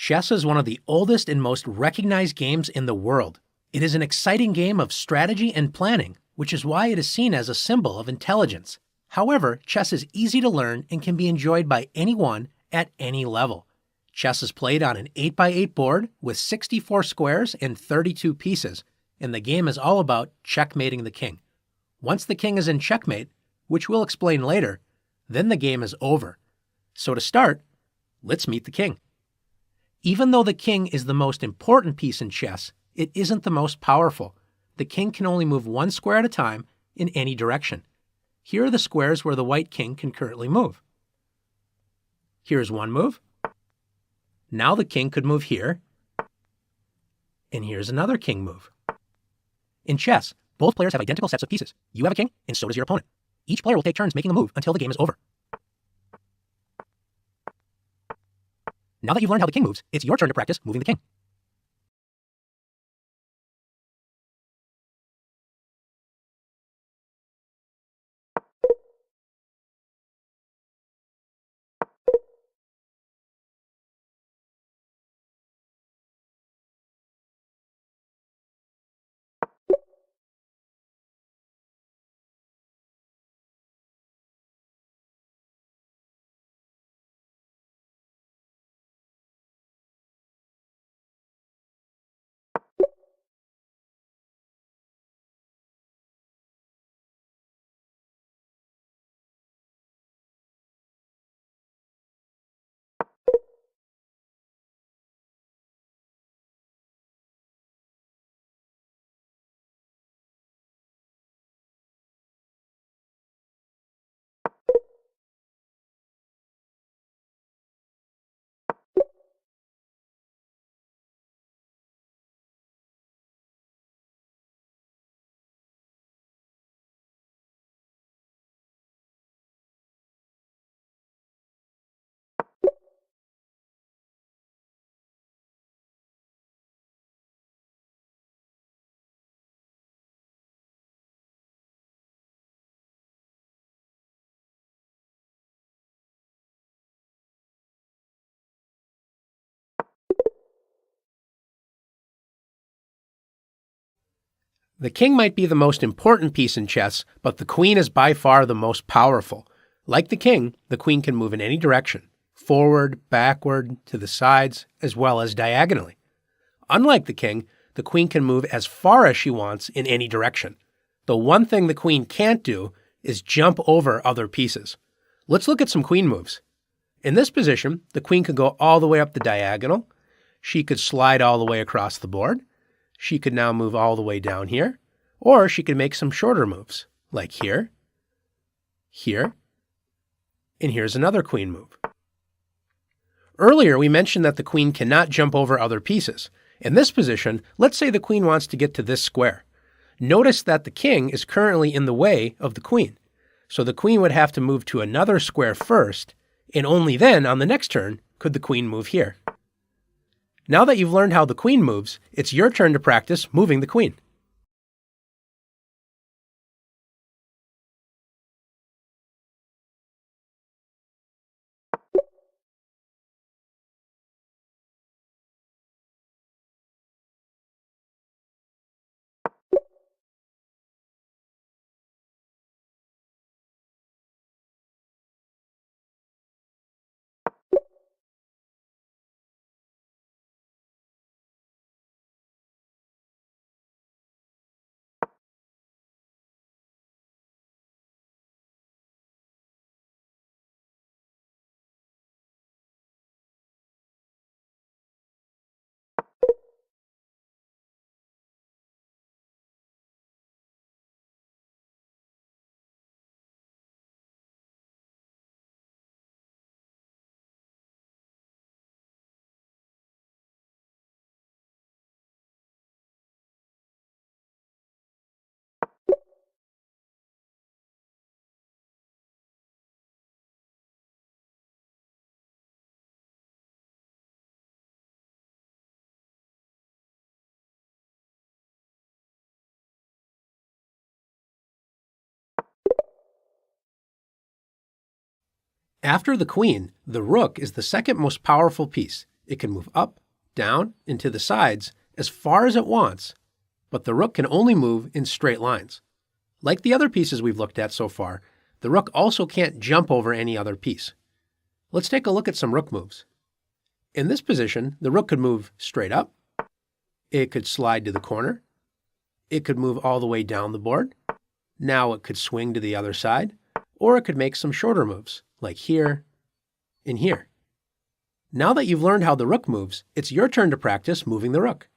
Chess is one of the oldest and most recognized games in the world. It is an exciting game of strategy and planning, which is why it is seen as a symbol of intelligence. However, chess is easy to learn and can be enjoyed by anyone at any level. Chess is played on an 8x8 board with 64 squares and 32 pieces, and the game is all about checkmating the king. Once the king is in checkmate, which we'll explain later, then the game is over. So to start, let's meet the king. Even though the king is the most important piece in chess, it isn't the most powerful. The king can only move one square at a time in any direction. Here are the squares where the white king can currently move. Here's one move. Now the king could move here. And here's another king move. In chess, both players have identical sets of pieces. You have a king, and so does your opponent. Each player will take turns making a move until the game is over. Now that you've learned how the king moves, it's your turn to practice moving the king. The king might be the most important piece in chess, but the queen is by far the most powerful. Like the king, the queen can move in any direction, forward, backward, to the sides, as well as diagonally. Unlike the king, the queen can move as far as she wants in any direction. The one thing the queen can't do is jump over other pieces. Let's look at some queen moves. In this position, the queen could go all the way up the diagonal. She could slide all the way across the board. She could now move all the way down here, or she could make some shorter moves, like here, here, and here's another queen move. Earlier, we mentioned that the queen cannot jump over other pieces. In this position, let's say the queen wants to get to this square. Notice that the king is currently in the way of the queen, so the queen would have to move to another square first, and only then, on the next turn, could the queen move here. Now that you've learned how the queen moves, it's your turn to practice moving the queen. After the queen, the rook is the second most powerful piece. It can move up, down, and to the sides as far as it wants, but the rook can only move in straight lines. Like the other pieces we've looked at so far, the rook also can't jump over any other piece. Let's take a look at some rook moves. In this position, the rook could move straight up, it could slide to the corner, it could move all the way down the board, now it could swing to the other side, or it could make some shorter moves, like here and here. Now that you've learned how the rook moves, it's your turn to practice moving the rook.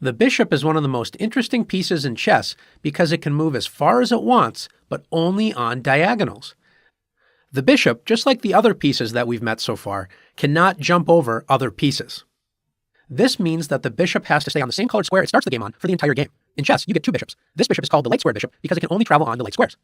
The bishop is one of the most interesting pieces in chess because it can move as far as it wants, but only on diagonals. The bishop, just like the other pieces that we've met so far, cannot jump over other pieces. This means that the bishop has to stay on the same colored square it starts the game on for the entire game. In chess, you get two bishops. This bishop is called the light square bishop because it can only travel on the light squares.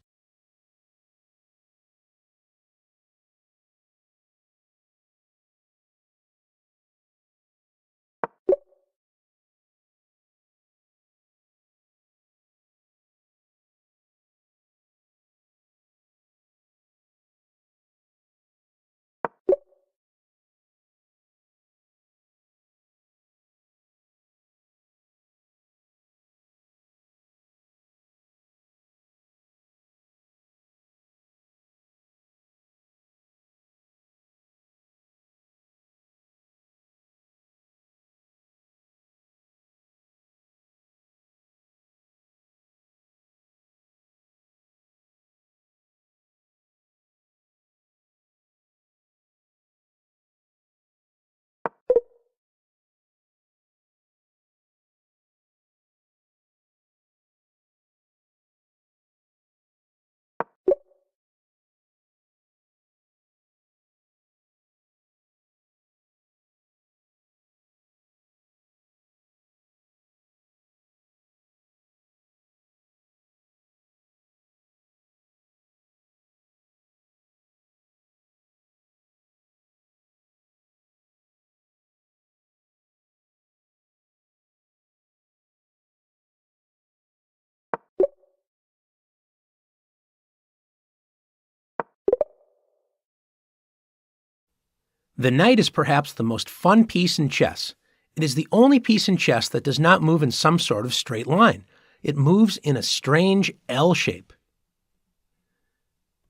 The knight is perhaps the most fun piece in chess. It is the only piece in chess that does not move in some sort of straight line. It moves in a strange L shape.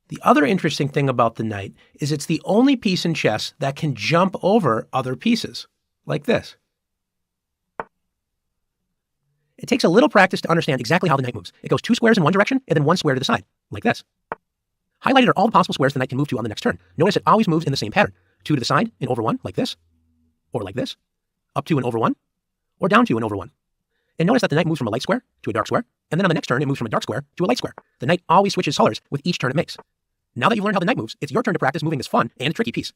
The other interesting thing about the knight is it's the only piece in chess that can jump over other pieces, like this. It takes a little practice to understand exactly how the knight moves. It goes two squares in one direction and then one square to the side, like this. Highlighted are all the possible squares the knight can move to on the next turn. Notice it always moves in the same pattern. 2 to the side and over 1, like this, or like this, up 2 and over 1, or down 2 and over 1. And notice that the knight moves from a light square to a dark square, and then on the next turn it moves from a dark square to a light square. The knight always switches colors with each turn it makes. Now that you've learned how the knight moves, it's your turn to practice moving this fun and tricky piece.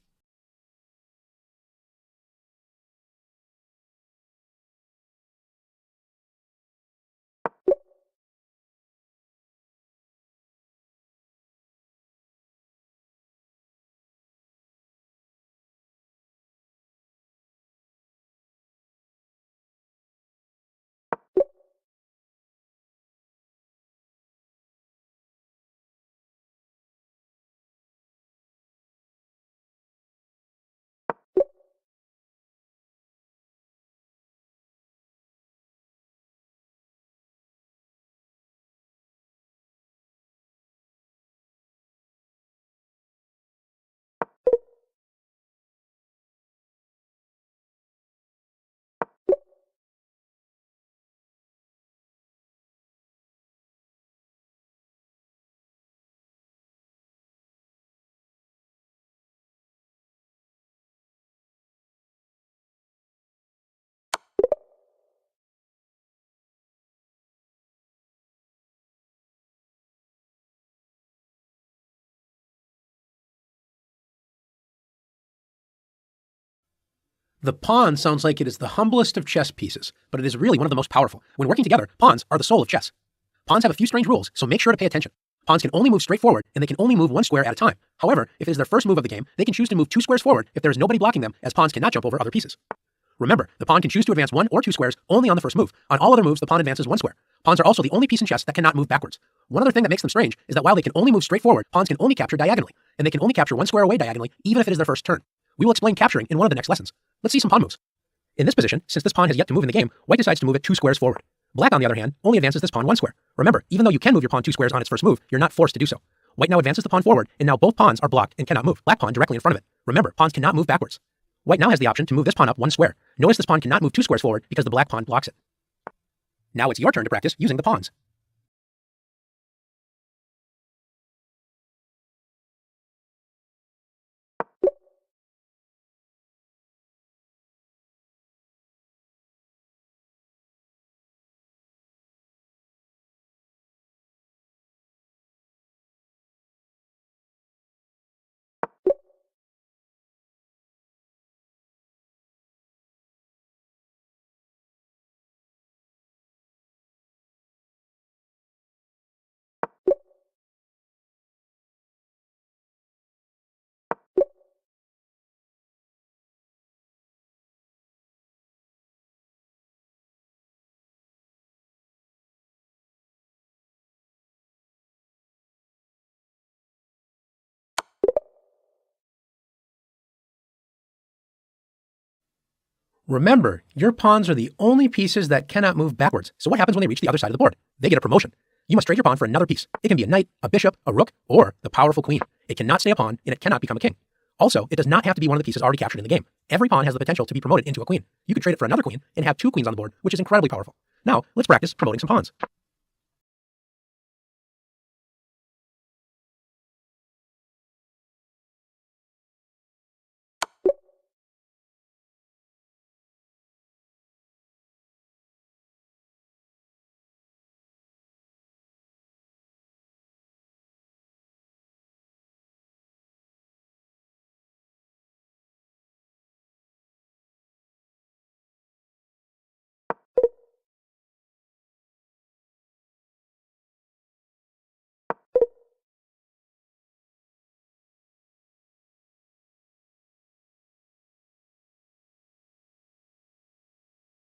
The pawn sounds like it is the humblest of chess pieces, but it is really one of the most powerful. When working together, pawns are the soul of chess. Pawns have a few strange rules, so make sure to pay attention. Pawns can only move straight forward, and they can only move 1 square at a time. However, if it is their first move of the game, they can choose to move 2 squares forward if there is nobody blocking them, as pawns cannot jump over other pieces. Remember, the pawn can choose to advance 1 or 2 squares only on the first move. On all other moves, the pawn advances 1 square. Pawns are also the only piece in chess that cannot move backwards. One other thing that makes them strange is that while they can only move straight forward, pawns can only capture diagonally, and they can only capture 1 square away diagonally, even if it is their first turn. We will explain capturing in one of the next lessons. Let's see some pawn moves. In this position, since this pawn has yet to move in the game, white decides to move it 2 squares forward. Black, on the other hand, only advances this pawn 1 square. Remember, even though you can move your pawn 2 squares on its first move, you're not forced to do so. White now advances the pawn forward, and now both pawns are blocked and cannot move. Black pawn directly in front of it. Remember, pawns cannot move backwards. White now has the option to move this pawn up 1 square. Notice this pawn cannot move 2 squares forward because the black pawn blocks it. Now it's your turn to practice using the pawns. Remember, your pawns are the only pieces that cannot move backwards. So what happens when they reach the other side of the board? They get a promotion. You must trade your pawn for another piece. It can be a knight, a bishop, a rook, or the powerful queen. It cannot stay a pawn, and it cannot become a king. Also, it does not have to be one of the pieces already captured in the game. Every pawn has the potential to be promoted into a queen. You could trade it for another queen and have 2 queens on the board, which is incredibly powerful. Now, let's practice promoting some pawns.